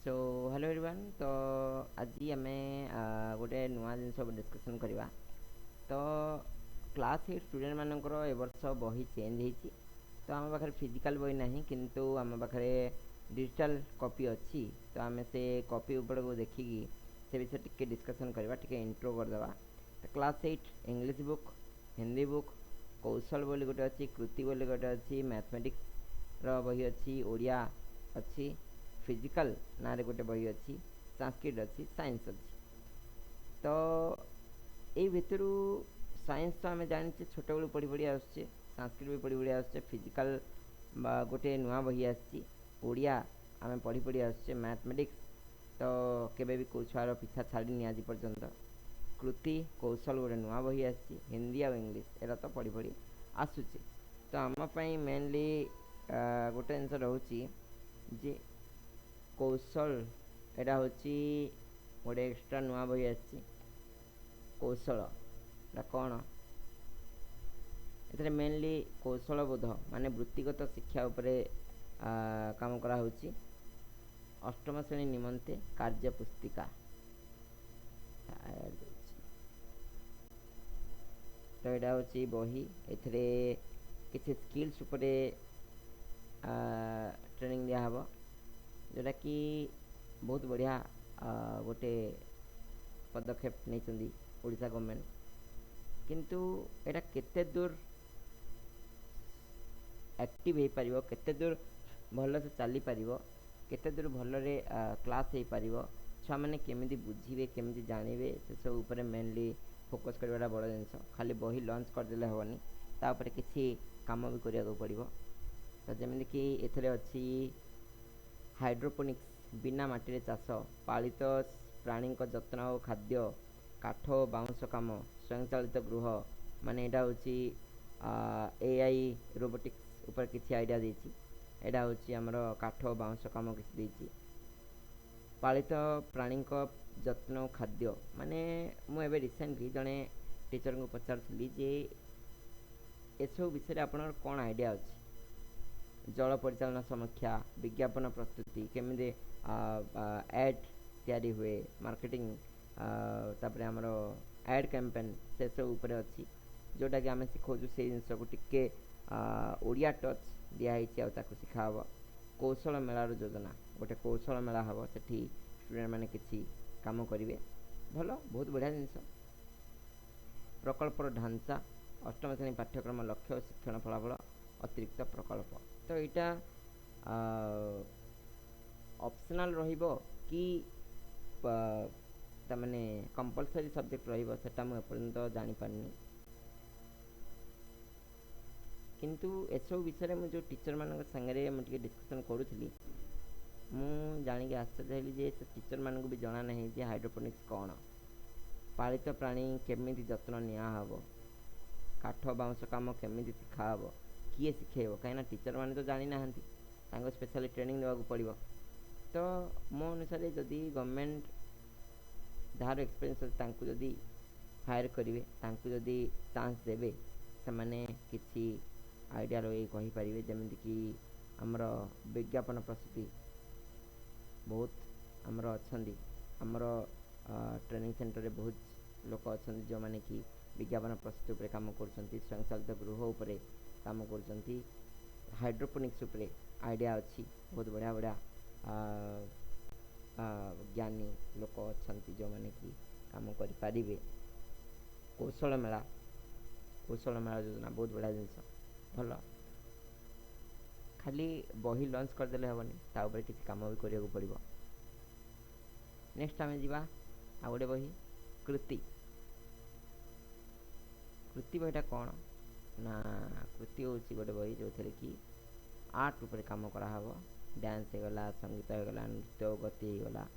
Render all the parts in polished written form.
So hello everyone. तो आज आम गोटे नुआ जिन डिस्कसन करवा। तो क्लास 8 स्टूडेंट मानकर ए वर्ष बही चेंज होती। तो आम पाखे फिजिकल बही ना किंतु आम पाखे डिजिटल कॉपी अच्छी। तो आम से कॉपी ऊपर को देखिकी से विषय टिके डिस्कसन करवा, टिके इंट्रो करदे। तो class 8 English book, Hindi book, कौशल बोली गोटे अच्छी, कृति बोली गोटे अच्छी, मैथमेटिक्स बही अच्छी, ओडिया अच्छी, फिजिकल ना रे गोटे बही अच्छी, संस्कृत अच्छी, साइंस अच्छी। तो ये भितर साइंस तो आम जाने छोट बेलू पढ़ी पढ़ी आसचे, संस्कृत भी पढ़ी पढ़ी आसचे, फिजिकल गोटे नुआ बही आसची, ओडिया आम पढ़ी पढ़ी आसचे, मैथमेटिक्स तो केबे भी कोई छुआर पिछा छाड़नी आज पर्यंत। कृति कौशल गोटे नुआ बही आसची, हिंदी आ इंग्लिश एरा तो पढ़ी पढ़ी आसुचे। तो आम मेनली गोटे जिन रोचे जे कौशल एटा हूँ गोटे एक्सट्रा नुआ बही आसची। कौशल कौन ए मेनली कौशल बोध माने वृत्तिगत शिक्षा उपरे काम करा होची। अष्टम श्रेणी निमंते कार्य पुस्तिका। तो यहाँ हूँ बही ए किसी स्किल्स उपरे ट्रेनिंग दिहब, जोटा कि बहुत बढ़िया गोटे पदक्षेप नहीं ओडिशा गवर्नमेंट। किंतु एटा केते दूर एक्टिव हो पार, केते दूर भल से चली पार, केते दूर भलरे क्लास हो पार, छुआ मैंने केमिति बुझे केमिति जानवे से सब उपरे मेनली फोकस करवाटा बड़ जिनस। खाली बही लॉन्च करदे हेनी, तापर किसी काम भी करने पड़ो। तो जमीन कि एथरे अच्छी हाइड्रोपोनिक्स बिना माटी चाष, पालित प्राणी जत्न और खाद्य, काठ बाउंश कम, स्वयंचालित गृह माने एटा होची एआई रोबोटिक्स ऊपर किसी आइडिया देछि। एटा होची हमर काठ बाउंश कम किसी देछि। पालित प्राणी जत्न और खाद्य माने मुझे रिसेंटली जड़े टीचर को पचारूली जे एसबू विषय आपन कौन आइडिया अच्छी। जल परिचालन समीक्षा, विज्ञापन प्रस्तुति केमी एड तैयारी हुए, मार्केटिंग तापर आमर एड कैंपेन से सब ऊपर अच्छी, जोटा कि आम शिखाऊँ से जिन को टिके ओडिया टच दिखाई शिखाब। कौशल मेलार योजना गोटे कौशल मेला हम से स्टूडेंट मैंने किसी काम करेंगे, भल बहुत बढ़िया जिनस। प्रकल्पर ढांचा, अष्टम श्रेणी पाठ्यक्रम लक्ष्य शिक्षण फलाफल अतिरिक्त प्रकल्प। तो यहाँ ऑप्शनल रहिबो कि तमाने कंपलसरी सब्जेक्ट रहिबो सेटा मु एपर्यंत जानि पारनी। किंतु एसबू विषय में जो टीचर मान संगे मुझे डिस्कसन करूली, मु जानिक आश्चर्य हली जे टीचर मानक भी जना नहीं जे हाइड्रोपोनिक्स कौन, पालित प्राणी केमिति जत्न नियाहब, काठ बाउंश काम केमिति शिखाहब, किए शिखेब, कहीं टीचर मैंने तो जानी ना स्पेशली ट्रेनिंग देवाक पड़ो। तो मो अनुसार जदि गवर्नमेंट जार एक्सपीरियंस अच्छी जदि हायर करेंगे, जदि चांस देवे, से मैंने किसी आइडिया रही कहींपारे जमीक कि आमर विज्ञापन प्रस्तुति बहुत आमर अच्छा, आमर ट्रेनिंग सेंटर में बहुत लोक अच्छा जो मैंने कि विज्ञापन प्रस्तुति पर काम कर, स्वयंचालित गृह उपर काम कर, हाइड्रोपोनिक्स उपरे आइडिया अच्छी, बहुत बढ़िया बढ़िया ज्ञानी लोक अच्छा जो मैंने कि काम करें। कौशल मेला योजना बहुत बढ़िया जिनस, भल खाली बही लॉन्च करदे हेनी, ताऊपर किसी काम भी करने पड़ो। नेक्स्ट आम जा आ गए बही कृति। कृति बहीटा कौन ना, कृति हूँ गोटे बही जो थे कि आर्ट उपर काम कराहब। डांस होगला, संगीत होगला, नृत्य गति होगला,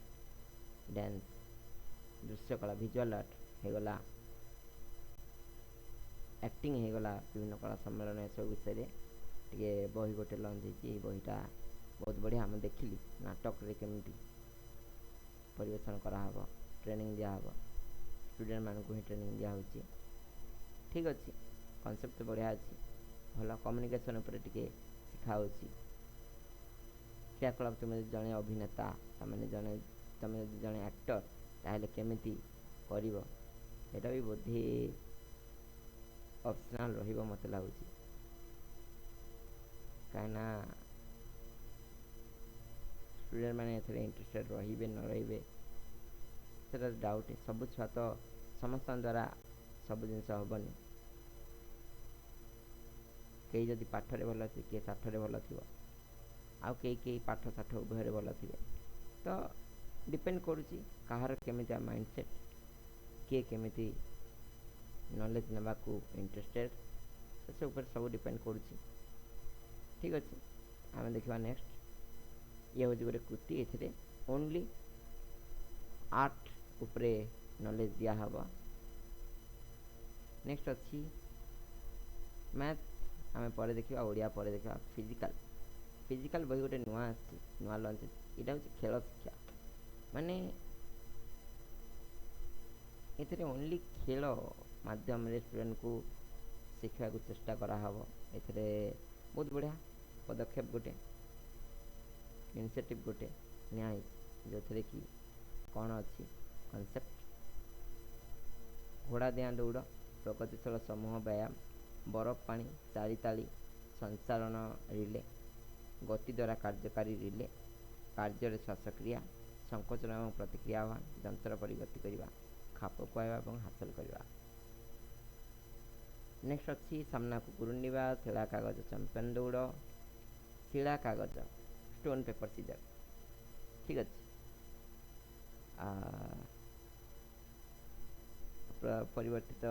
डांस दृश्य कला विजुअल आर्ट होगला, एक्टिंग होगला, विभिन्न कला सम्मेलन ए सब विषय टे बही गोटे लॉन्च होती। बहीटा बहुत बढ़िया, आम देखिली नाटक केमिति परिवेशन कराहब, ट्रेनिंग दिहब, स्टूडेंट मानक ही ट्रेनिंग दिया होची। ठीक अच्छे, कनसेप्ट बढ़िया अच्छी, भल कम्युनिकेशन उपर टिके शिखा होची। क्रियाकलाप तुम जड़े अभिनेता तमें जड़े तुम जड़े एक्टर ताहले केमिति करिवो एटा भी बोधे ऑप्शनल रहिबो मते लागुची काना स्टूडेंट मैंने एथरे इंटरेस्टेड रहिबे न रहिबे सेटा डाउट है सब छुआ तो समस्त द्वारा सब जिनस हेनी कई जदि पाठरे भल थी किए साठरे भल थी आउ कई पाठ साठ उभय भल थे तो डिपेंड करुच्ची कहार केमितिया माइंडसेट किए केमिति नॉलेज नेबा को इंटरेस्टेड से ऊपर सब डिपेंड करुच्ची ठीक अच्छे आम देखा नेक्स्ट ये हूँ गोटे कृति ए ओनली आर्ट उपरे नॉलेज दिया हवा नेक्स्ट अच्छी मैथ आम पर देखा ओडिया पर देखा फिजिकल फिजिकल बही गोटे नुआ नुआ लंच यहाँ हूँ खेल शिक्षा माने ये ओनली खेल माध्यम स्टूडेंट को शिखा को चेष्टा करा हबो एथिरे बहुत बढ़िया पदक्षेप गोटे इनिशिएटिव गोटे न्याय जो थे कि कौन अच्छी कॉन्सेप्ट घोड़ा दिया दौड़ प्रगतिशील समूह व्यायाम बरफ पानी चारिताली संचालन रिले गति द्वारा कार्यकारी रिले कार्य श्वासक्रिया संकोचन और प्रतिक्रिया आह्वान जंत्र पर गति करने खाप खुआवा और हासिल करवा नेक्स्ट अच्छी सामना को गुरुंडा शिला कागज चैंपियन दौड़ शिला कागज स्टोन पेपर सीजर ठीक अच्छे परिवर्तित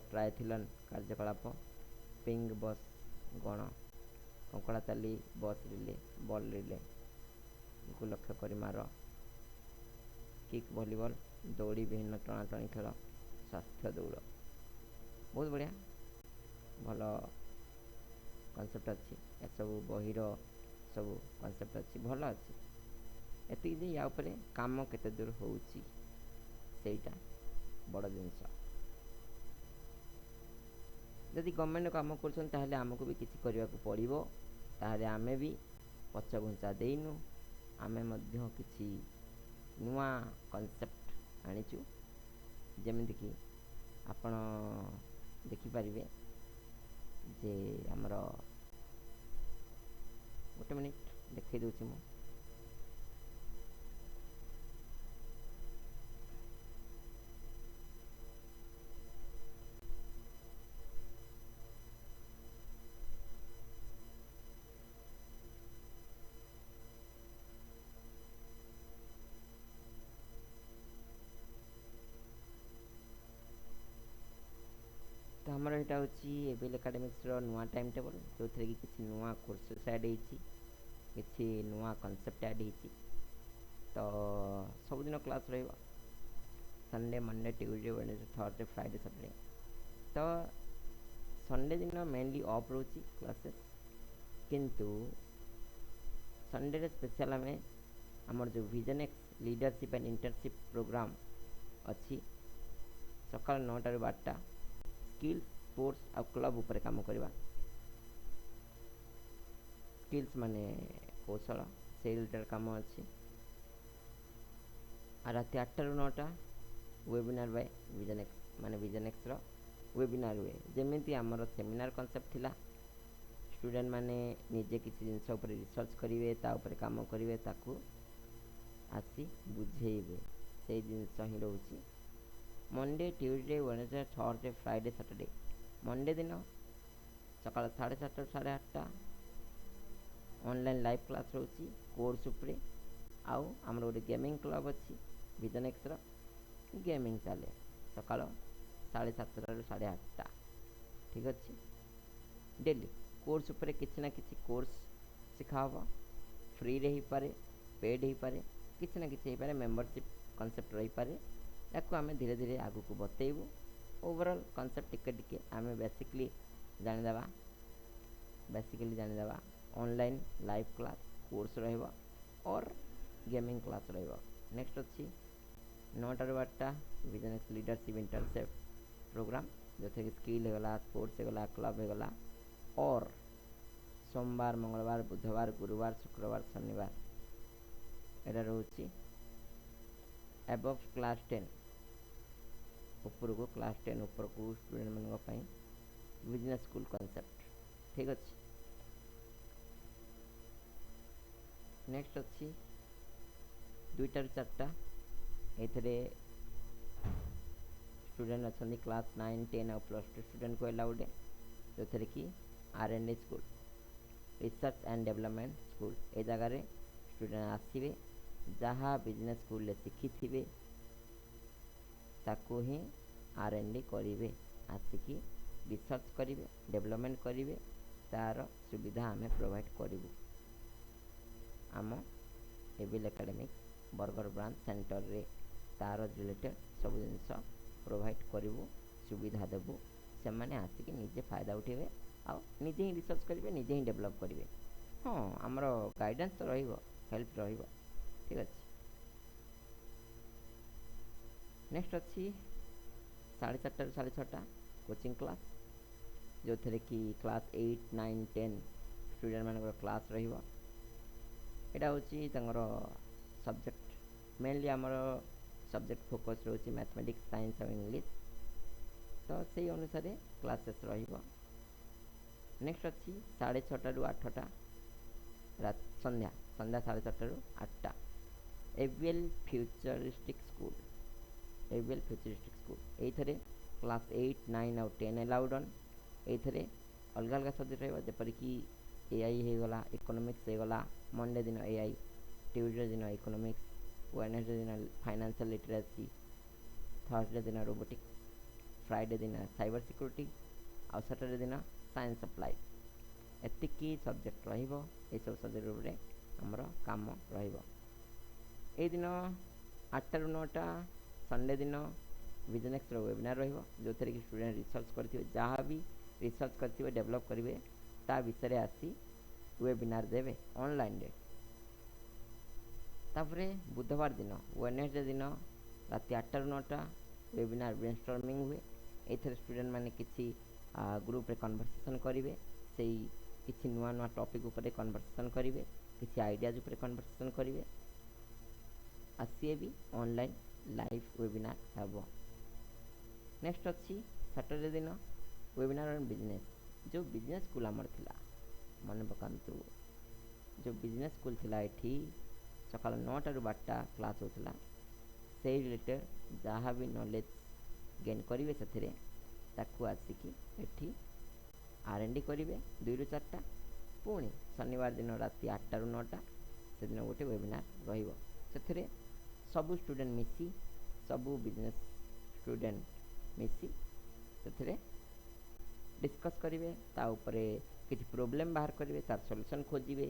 ट्रायथिलन कार्यकलाप पिंग बस गण कंकड़ा ताली बस रिले बॉल रिले को लक्ष्य कर मार किक भलीबल दौड़ी विभिन्न टणाटणी खेल स्वास्थ्य दौड़ बहुत बढ़िया भल कनसेप्ट अच्छी ए सब बहिर सब कनसेप्ट अच्छी भल अच्छी एति या उपरे काम केते दूर होउची सेटा बड़ जिनस जदि गवर्नमेंट काम कर आमको भी किसी करने को पड़ो ताहले आमे भी पछ घुंचा देनु आमे मध्य किसी नुआ कनसेप्ट आनीचु जमीक कि आपण देखिपारे जे आमर गोटे मिनिट देखई दूसरी मु तो आमर यहाँ हूँ एबेल एकाडेमिक्स नुआ टाइम टेबल जो थे कि किसी नुआ कोर्सेस ऐड किसी नुआ कनसेप्ट ऐड तो सबुदिन क्लास रहा Sunday Monday Tuesday Wednesday Thursday Friday Saturday तो संडे दिन मेनली ऑफ रोची क्लासेस किंतु संडे रे स्पेशल आम आमर जो vision X leadership and internship program अच्छी सकाल 9टा ରୁ 12टा स्किल्स स्पोर्ट्स आ क्लब ऊपर काम करवा स्किल्स माने कौशल से रिलेटेड काम अच्छी आ रात 8टा ରୁ 9टा वेबिनार बाय विजन एक्स माने विजन एक्स रो वेबिनार हुए जमीती आमर सेमिनार कॉन्सेप्ट थिला स्टूडेंट माने निजे किसी जिनस ऊपर रिसर्च करेंगे ता ऊपर काम करेंगे ताकू आसी बुझेबे से जिनस ही रोची Monday Tuesday Wednesday Thursday Friday Saturday Monday दिन सकाल 7:30 साढ़े 8टा ऑनलाइन लाइव क्लास रोची कोर्स उपरे आउ आमर गोटे गेमिंग क्लब अच्छी विजन एक्स रो गेमिंग चले सकाल 7:30 ରୁ 8:30 ठीक अच्छे डेली कोर्स उपरे किसी ना किसी कोर्स सिखावा फ्री रे ही पारे पेड ही पारे किसी ना किसी पारे मेंबरशिप कॉन्सेप्ट रही पारे याकू आम धीरे धीरे आगू को बतेबू ओवरऑल कॉन्सेप्ट टिके टिके आम बेसिकली जानीदेवा ऑनलाइन लाइव क्लास कोर्स रहिबा और गेमिंग क्लास रहिबा नेक्स्ट अच्छी 9टा ରୁ 12टा बिजनेस लीडरशिप इंटर्नशिप प्रोग्राम जो थे स्किल होगला स्पोर्ट्स होगला क्लब होगला और सोमवार मंगलवार बुधवार गुरुवार शुक्रवार शनिवार ଏଇଟା ରହୁଛି above class 10 ଉପରକୁ କ୍ଲାସ୍ 10 ଉପରକୁ ଷ୍ଟୁଡେଣ୍ଟ ମାନଙ୍କ ପାଇଁ ବିଜନେସ୍ ସ୍କୁଲ କନସେପ୍ଟ। ଠିକ୍ ଅଛି। ନେକ୍ସଟ ଅଛି 2ଟାରୁ 4ଟା। ଏଥିରେ ଷ୍ଟୁଡେଣ୍ଟ ଅଛନ୍ତି କ୍ଲାସ୍ 9 10 ଆଉ +2 ଷ୍ଟୁଡେଣ୍ଟକୁ ଆଲାଉଡ୍ ଯେଉଁଥିରେ କି R&D school research and development school. ଏ ଜାଗାରେ ଷ୍ଟୁଡେଣ୍ଟ ଆସିବେ ଯାହା ବିଜନେସ୍ ସ୍କୁଲରେ ଶିଖିଥିବେ ତାକୁ ହିଁ R&D କରିବେ, ଆସିକି ରିସର୍ଚ୍ଚ କରିବେ, ଡେଭଲପମେଣ୍ଟ କରିବେ, ତାର ସୁବିଧା ଆମେ ପ୍ରୋଭାଇଡ଼ କରିବୁ ଆମ ଏବିଲ୍ ଏକାଡେମିକ୍ସ ବରଗଡ଼ ବ୍ରାଞ୍ଚ ସେଣ୍ଟରରେ। ତାର ରିଲେଟେଡ଼ ସବୁ ଜିନିଷ ପ୍ରୋଭାଇଡ଼ କରିବୁ, ସୁବିଧା ଦେବୁ, ସେମାନେ ଆସିକି ନିଜେ ଫାଇଦା ଉଠାଇବେ ଆଉ ନିଜେ ହିଁ ରିସର୍ଚ୍ଚ କରିବେ, ନିଜେ ହିଁ ଡେଭଲପ୍ କରିବେ। ହଁ, ଆମର ଗାଇଡ଼ାନ୍ସ ତ ରହିବ, ହେଲ୍ପ ରହିବ। ଠିକ୍ ଅଛି। ନେକ୍ସଟ ଅଛି 4:30ରୁ 6:30 କୋଚିଂ କ୍ଲାସ୍, ଯେଉଁଥିରେ କି କ୍ଲାସ୍ 8 9 10 ଷ୍ଟୁଡେଣ୍ଟ ମାନଙ୍କର କ୍ଲାସ୍ ରହିବ। ଏଇଟା ହେଉଛି ତାଙ୍କର ସବଜେକ୍ଟ, ମେନଲି ଆମର ସବଜେକ୍ଟ ଫୋକସ୍ ରହୁଛି ମ୍ୟାଥମେଟିକ୍ସ, ସାଇନ୍ସ ଆଉ ଇଂଲିଶ। ତ ସେଇ ଅନୁସାରେ କ୍ଲାସେସ୍ ରହିବ। ନେକ୍ସଟ ଅଛି 6:30ରୁ 8ଟା ସନ୍ଧ୍ୟା 4:30ରୁ 8ଟା ଏବିଏଲ୍ ଫ୍ୟୁଚରିଷ୍ଟିକ୍ ସ୍କୁଲ। ଏବିଏଲ୍ ଫ୍ୟୁଚରିଷ୍ଟିକ୍ ସ୍କୁଲ ଏଇଥିରେ କ୍ଲାସ୍ 8 9 ଆଉ 10 ଆଲାଉଡ୍ ଅନ୍। ଏଇଥିରେ ଅଲଗା ଅଲଗା ସବଜେକ୍ଟ ରହିବ, ଯେପରିକି AI ହେଇଗଲା, ଇକୋନୋମିକ୍ସ ହେଇଗଲା। ମଣ୍ଡେ ଦିନ AI, ଟ୍ୟୁଜଡେ ଦିନ ଇକୋନୋମିକ୍ସ, ୱେଡନେସଡେ ଦିନ ଫାଇନାନ୍ସିଆଲ ଲିଟରେସି, ଥର୍ସଡେ ଦିନ ରୋବୋଟିକ୍ସ, ଫ୍ରାଇଡେ ଦିନ ସାଇବର ସିକ୍ୟୁରିଟି ଆଉ ସାଟରଡେ ଦିନ ସାଇନ୍ସ ସପ୍ଲାଏ। ଏତିକି ସବଜେକ୍ଟ ରହିବ। ଏସବୁ ସବଜେକ୍ଟ ଉପରେ ଆମର କାମ ରହିବ। ଏଇ ଦିନ 8ଟାରୁ 9ଟା ସଣ୍ଡେ ଦିନ ବିଜନେସ୍ର ୱେବିନାର ରହିବ, ଯେଉଁଥିରେ କି ଷ୍ଟୁଡେଣ୍ଟ ରିସର୍ଚ୍ଚ କରିଥିବେ, ଯାହା ବି ରିସର୍ଚ୍ଚ କରିଥିବେ, ଡେଭଲପ୍ କରିବେ, ତା ବିଷୟରେ ଆସି ୱେବିନାର ଦେବେ ଅନଲାଇନରେ। ତାପରେ ବୁଧବାର ଦିନ ୱେଡନେସଡେ ଦିନ ରାତି 8ଟାରୁ 9ଟା ୱେବିନାର ବ୍ରେନଷ୍ଟର୍ମିଂ ହୁଏ। ଏଥିରେ ଷ୍ଟୁଡେଣ୍ଟ ମାନେ କିଛି ଗ୍ରୁପରେ କନଭରସେସନ୍ କରିବେ, ସେଇ କିଛି ନୂଆ ନୂଆ ଟପିକ୍ ଉପରେ କନଭରସେସନ୍ କରିବେ, କିଛି ଆଇଡ଼ିଆଜ ଉପରେ କନଭରସେସନ୍ କରିବେ। ଆସିଏ ବି ଅନଲାଇନ୍ ଲାଇଭ୍ ୱେବିନାର ହେବ। ନେକ୍ସଟ ଅଛି ସାଟରଡେ ଦିନ ୱେବିନାର ଅନ୍ ବିଜନେସ୍। ଯେଉଁ ବିଜନେସ୍ ସ୍କୁଲ ଆମର ଥିଲା, ମନେ ପକାନ୍ତୁ, ଯେଉଁ ବିଜନେସ୍ ସ୍କୁଲ ଥିଲା ଏଠି ସକାଳ 9ଟାରୁ 12ଟା କ୍ଲାସ୍ ହେଉଥିଲା। ସେଇ ରିଲେଟେଡ଼ ଯାହା ବି ନଲେଜ ଗେନ୍ କରିବେ ସେଥିରେ ତାକୁ ଆସିକି ଏଠି R&D କରିବେ 2ରୁ 4ଟା। ପୁଣି ଶନିବାର ଦିନ ରାତି 8ଟାରୁ 9ଟା ସେଦିନ ଗୋଟେ ୱେବିନାର ରହିବ। ସେଥିରେ ସବୁ ଷ୍ଟୁଡେଣ୍ଟ ମିଶି, ସବୁ ବିଜନେସ୍ ଷ୍ଟୁଡେଣ୍ଟ ମିଶି ସେଥିରେ ଡିସ୍କସ୍ କରିବେ, ତା ଉପରେ କିଛି ପ୍ରୋବ୍ଲେମ୍ ବାହାର କରିବେ, ତାର ସଲ୍ୟୁସନ୍ ଖୋଜିବେ,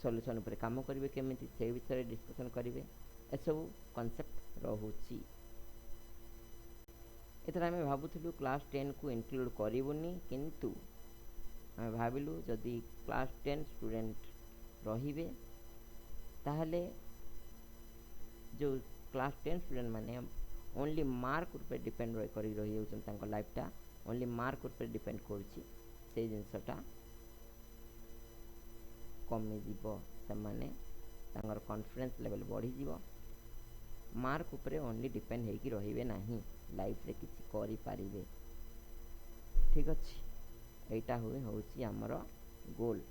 ସଲ୍ୟୁସନ୍ ଉପରେ କାମ କରିବେ କେମିତି, ସେଇ ବିଷୟରେ ଡିସ୍କସନ୍ କରିବେ। ଏସବୁ କନସେପ୍ଟ ରହୁଛି। ଏଥିରେ ଆମେ ଭାବୁଥିଲୁ କ୍ଲାସ୍ 10କୁ ଇନକ୍ଲୁଡ଼ କରିବୁନି, କିନ୍ତୁ ଆମେ ଭାବିଲୁ ଯଦି କ୍ଲାସ୍ 10 ଷ୍ଟୁଡେଣ୍ଟ ରହିବେ ତାହେଲେ ଯେଉଁ କ୍ଲାସ୍ 10 ଷ୍ଟୁଡେଣ୍ଟ ମାନେ ଓନ୍ଲି ମାର୍କ ଉପରେ ଡିପେଣ୍ଡ କରି ରହିଯାଉଛନ୍ତି, ତାଙ୍କ ଲାଇଫଟା ଓନ୍ଲି ମାର୍କ ଉପରେ ଡିପେଣ୍ଡ କରୁଛି, ସେଇ ଜିନିଷଟା କମିଯିବ। ସେମାନେ ତାଙ୍କର କନଫିଡେନ୍ସ ଲେଭେଲ୍ ବଢ଼ିଯିବ, ମାର୍କ ଉପରେ ଓନ୍ଲି ଡିପେଣ୍ଡ ହେଇକି ରହିବେ ନାହିଁ, ଲାଇଫରେ କିଛି କରିପାରିବେ। ଠିକ୍ ଅଛି, ଏଇଟା ହେଉଛି ଆମର goal.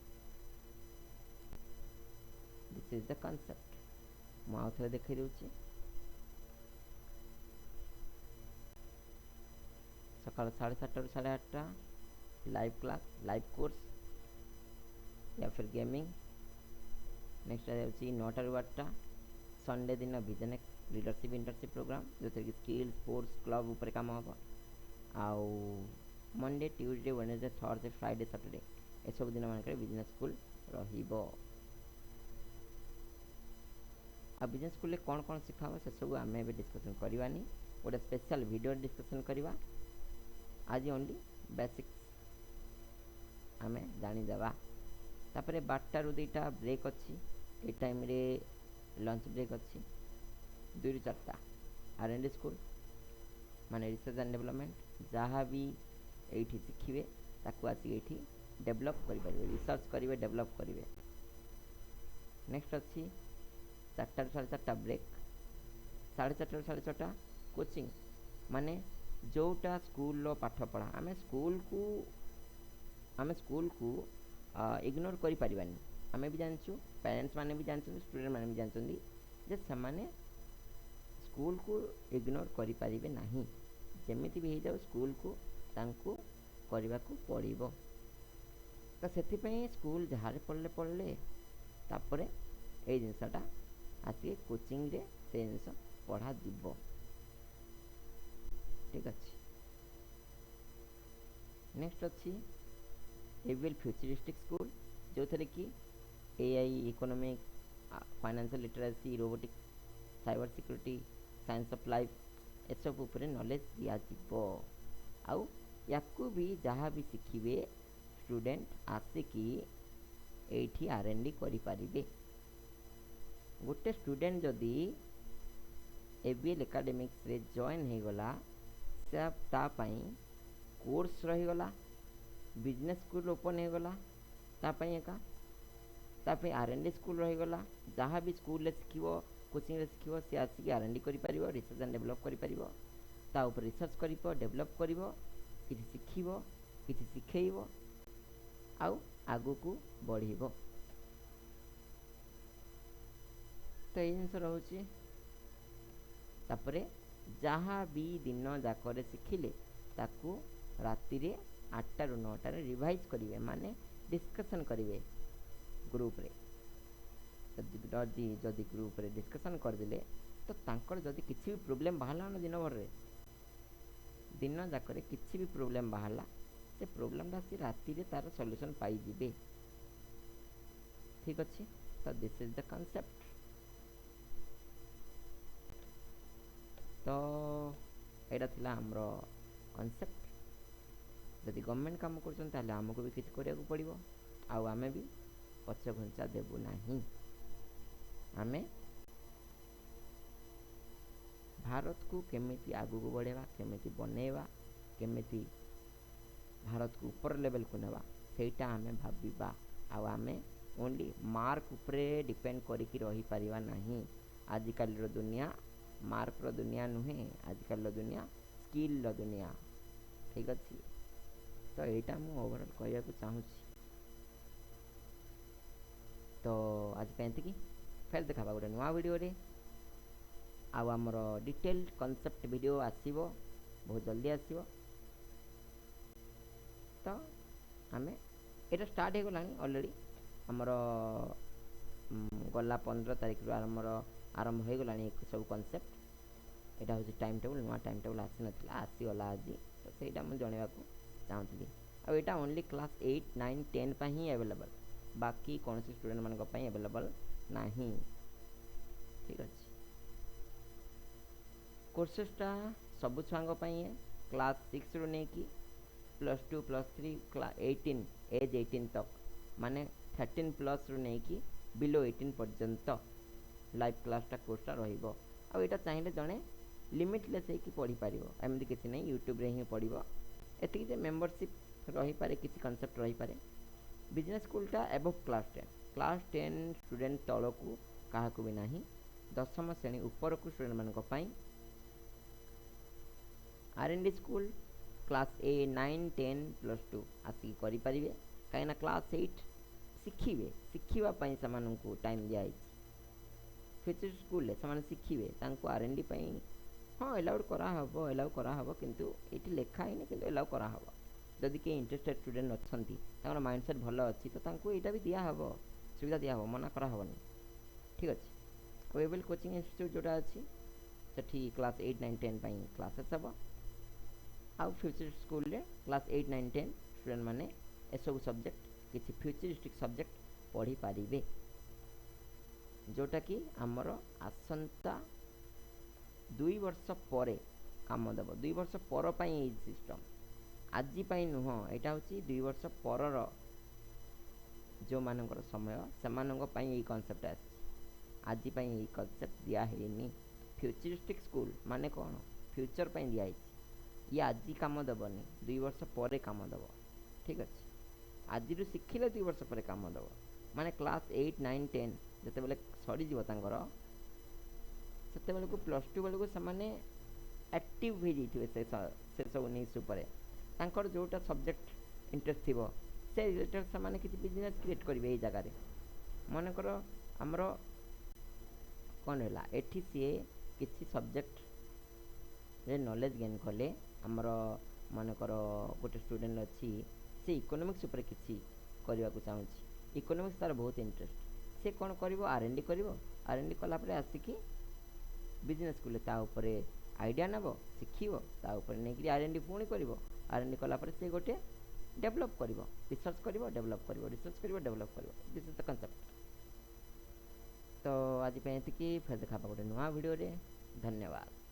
This is the concept. ମୁଁ ଆଉ ଥରେ ଦେଖାଇ ଦେଉଛି। ସକାଳ 7:30ରୁ 8:30 ଲାଇଭ୍ କ୍ଲାସ୍, ଲାଇଭ୍ କୋର୍ସ या फिर गेमिंग। नेक्स्ट ହେଉଛି 9ଟାରୁ 12ଟା ସଣ୍ଡେ ଦିନ ବିଜନେସ୍ ଲିଡରସିପ୍ ଇଣ୍ଟର୍ନସିପ୍ ପ୍ରୋଗ୍ରାମ୍, ଯେଉଁଥିରେ କି ସ୍କିଲ୍ ସ୍ପୋର୍ଟସ୍ କ୍ଲବ୍ ଉପରେ କାମ ହେବ। ଆଉ ମଣ୍ଡେ ଟ୍ୟୁଜଡେ ୱେଡନେସଡେ ଥର୍ସଡେ ଫ୍ରାଇଡେ ସାଟରଡେ ଏସବୁ ଦିନ ମାନଙ୍କରେ ବିଜନେସ୍ ସ୍କୁଲ ରହିବ। ଆଉ ବିଜନେସ୍ ସ୍କୁଲରେ କ'ଣ କ'ଣ ଶିଖା ହେବ ସେସବୁ ଆମେ ଏବେ ଡିସ୍କସନ୍ କରିବାନି, ଗୋଟେ ସ୍ପେଶାଲ୍ ଭିଡ଼ିଓ ଡିସ୍କସନ୍ କରିବା। ଆଜି ଓନ୍ଲି ବେସିକ୍ସ ଆମେ ଜାଣିଦେବା। ତାପରେ 12ଟାରୁ 2ଟା ବ୍ରେକ୍ ଅଛି। ଏ ଟାଇମ୍ରେ ଲଞ୍ଚ ବ୍ରେକ୍ ଅଛି। 2ରୁ 4ଟା R&D ସ୍କୁଲ ମାନେ ରିସର୍ଚ୍ଚ ଆଣ୍ଡ ଡେଭଲପମେଣ୍ଟ, ଯାହା ବି ଏଇଠି ଶିଖିବେ ତାକୁ ଆସିକି ଏଇଠି ଡେଭଲପ୍ କରିପାରିବେ, ରିସର୍ଚ୍ଚ କରିବେ, ଡେଭଲପ୍ କରିବେ। ନେକ୍ସଟ ଅଛି चारटा साढ़े चारटा ब्रेक, साढ़े चारटा साढ़े छटा कोचिंग। माने जोटा स्कूल पाठ पढ़ा आमे स्कूल को इग्नोर करि परिबानी। आमे भी जानछु, पेरेंट्स माने भी जानछन, स्टूडेंट माने भी जानछन जे समाने स्कूल को इग्नोर करि परिबे नाही। जेमिति भी जाऊ स्कूल को तांको करबा को पड़िबो। तो सेति पई स्कूल जहारे पढ़ले पढ़ले तापरे ए जिनसटा आसी कोचिंग रे से जिनस पढ़ा दिबो। ठीक अछि। नेक्स्ट अछि एविल फ्यूचरिस्टिक स्कूल, जो थरे कि AI, economic, financial literacy, robotic, cyber security, science of life ए सब ऊपर नॉलेज दिया जीवो। आउ याकू भी जहाँ भी शिखिबे स्टूडेंट आसिकी एठी आर&डी करि परिबे। गोटे स्टूडेंट जदि एबीएल एकेडमिक्स रे जॉइन हे गला से ता पई कोर्स रही गला, बिजनेस स्कूल ओपन हो गला ता पई एका, ता पई आर&डी स्कूल रही गला। जहाँ भी स्कूल रे सिखिबो, कोचिंग रे सिखिबो, से आसिकी आर&डी करि परिबो, रिसर्च एंड डेवलप करि परिबो, ता ऊपर रिसर्च करिबो, डेवलप करिबो, किछि सिखिबो, किछि सिखेइबो, आउ आगु को बढ़िबो। तो ये जिनस रहउची। तापरे जहाँ भी दिन जाकर शिखिले ताकू राति रे 8टा रु 9टा रे रिवाइज करिवे, माने डिस्कशन करिवे ग्रुप रे। जदि ग्रुप रे डिस्कशन कर दिले तो तांकर जदि किछि भी प्रॉब्लम बाहला न दिन भर रे, दिन जाकर किछि भी प्रॉब्लम बाहला, से प्रॉब्लम ता से राति रे तार सॉल्यूशन पाई जिबे। ठीक अछि। तो दिस इज द कांसेप्ट। तो एटा थिला हमरो कांसेप्ट। जदि गवर्नमेंट काम करछन ताले हमको भी किछ करिया को पड़िबो, आउ आमे भी पछ घंचा देबु नाही। आमे भारत को केमिति आगु को बढ़ेवा, केमिति बनेवा, केमिति भारत को ऊपर लेवल को नेवा, सेटा आमे भाबिबा। आउ आमे ओनली मार्क उपरे डिपेंड करिकि रही परिबा नाही। आजिकल रो दुनिया मार्क रो दुनिया नुहे, आजिकल रो दुनिया स्किल रो दुनिया। ठीक अछि। तो एटा मु ओवरऑल कहया को चाहूची। तो आज पेंति की फेर देखाबा गोटे नुआ वीडियो रे। आउ हमर डिटेल्ड कांसेप्ट वीडियो आसीबो, बहुत जल्दी आसीबो। तो आमे एटा स्टार्ट हे गलानी ऑलरेडी। हमर गला 15 तारिख रु आरंभ हो गलानी सब कांसेप्ट। एटा होची टाइम टेबल, नुआ टाइम टेबल आसी नथिला, आसी गला आज। तो सेटा मु जणेबा को चाहतली। अब एटा ओनली क्लास 8 9 10 पा ही अवेलेबल, बाकी कौन से स्टूडेंट मान पई अवेलेबल नाही। ठीक अछि। कोर्सेसटा सब छुआंग पई है, क्लास 6 रु नेकी प्लस 2 प्लस 3 क्लास 18 एज 18 तक, माने 13 प्लस रु नेकी बिलो 18 पर्यंत लाइव क्लासटा कोर्सटा रहिबो। आ एटा चाहिए जणे लिमिटलेस है कि पढ़ी पारिबो, एमदी किछि नै, यूट्यूब रे ही पढ़िबो। एतिकी जे मेंबरशिप रही पारे, किछि कांसेप्ट रही पारे। बिजनेस स्कूलटा एबव क्लास 10 स्टूडेंट तळकू काहाकू भी नाही। 10म श्रेणी ऊपर को स्टूडेंट मानक पई आर&डी स्कूल क्लास 8 9 10 प्लस 2 आसी करि परिबे। काइना क्लास 8 शिखिबे, शिखिबा पई समानकू टाइम दिया आइछि। फ्यूचर स्कूल से शिखिबे, तांको आर&डी पई हाँ एलाउड करा हबो, किंतु एठी लेखा ही नै, किंतु एलाउ करा हबो। जदि के इंटरेस्टेड स्टूडेंट अछंती, तांकर माइंडसेट भलो अछि, तो तांको एटा भी दिया हबो, सुविधा दिया हबो, मना करा हबोनी। ठीक अछि। अवेलेबल कोचिंग इंस्टीट्यूट जोटा अछि सेठी क्लास 8 9 10 पई क्लासेस हबो। आउ फ्यूचर स्कूल रे क्लास 8 9 10 स्टूडेंट माने ए सब सब्जेक्ट, किछि फ्यूचरिस्टिक सब्जेक्ट पढ़ी पारिबे, जोटा कि हमर आसंता 2 वर्ष परे काम देबो। 2 वर्ष पर पई ए सिस्टम आजि पई नुह, एटा होची 2 वर्ष परर जो मानकर समय से मानक पई ए कांसेप्ट आछि। आजि पई ए कांसेप्ट दिया हेनी। फ्यूचरिस्टिक स्कूल माने कोन, फ्यूचर पई दिया आछि। ये आजि काम देबनी, 2 वर्ष परे काम देबो। ठीक अछि। आजि रु सिखिले 2 वर्ष परे काम देबो, माने क्लास 8 9 10 जते बेले सरी जीव तांकर ସେତେବେଳକୁ ପ୍ଲସ୍ ଟୁ ବେଳକୁ ସେମାନେ ଆକ୍ଟିଭ୍ ହୋଇଯାଇଥିବେ ସେସବୁ ନ୍ୟୁଜ୍ ଉପରେ। ତାଙ୍କର ଯେଉଁଟା ସବଜେକ୍ଟ ଇଣ୍ଟରେଷ୍ଟ ଥିବ ସେ ରିଲେଟେଡ଼ ସେମାନେ କିଛି ବିଜନେସ୍ କ୍ରିଏଟ୍ କରିବେ। ଏଇ ଜାଗାରେ ମନେକର ଆମର କ'ଣ ହେଲା, ଏଠି ସିଏ କିଛି ସବଜେକ୍ଟରେ ନଲେଜ୍ ଗେନ୍ କଲେ। ଆମର ମନେକର ଗୋଟେ ଷ୍ଟୁଡେଣ୍ଟ ଅଛି, ସେ ଇକୋନୋମିକ୍ସ ଉପରେ କିଛି କରିବାକୁ ଚାହୁଁଛି, ଇକୋନୋମିକ୍ସ ତାର ବହୁତ ଇଣ୍ଟରେଷ୍ଟ। ସେ କ'ଣ କରିବ, R&D କରିବ। R&D କଲା ପରେ ଆସିକି ବିଜନେସ୍ କଲେ ତା ଉପରେ ଆଇଡ଼ିଆ ନେବ, ଶିଖିବ, ତା ଉପରେ ନେଇକରି R&D ପୁଣି କରିବ। R&D କଲା ପରେ ସେ ଗୋଟେ ଡେଭଲପ୍ କରିବ, ରିସର୍ଚ୍ଚ କରିବ, ଡେଭଲପ୍ କରିବ, ରିସର୍ଚ୍ଚ କରିବ, ଡେଭଲପ୍ କରିବ। This is the concept. ତ ଆଜି ପାଇଁ ଏତିକି, ଫେର୍ ଦେଖା ହେବା ଗୋଟେ ନୂଆ ଭିଡ଼ିଓରେ। ଧନ୍ୟବାଦ।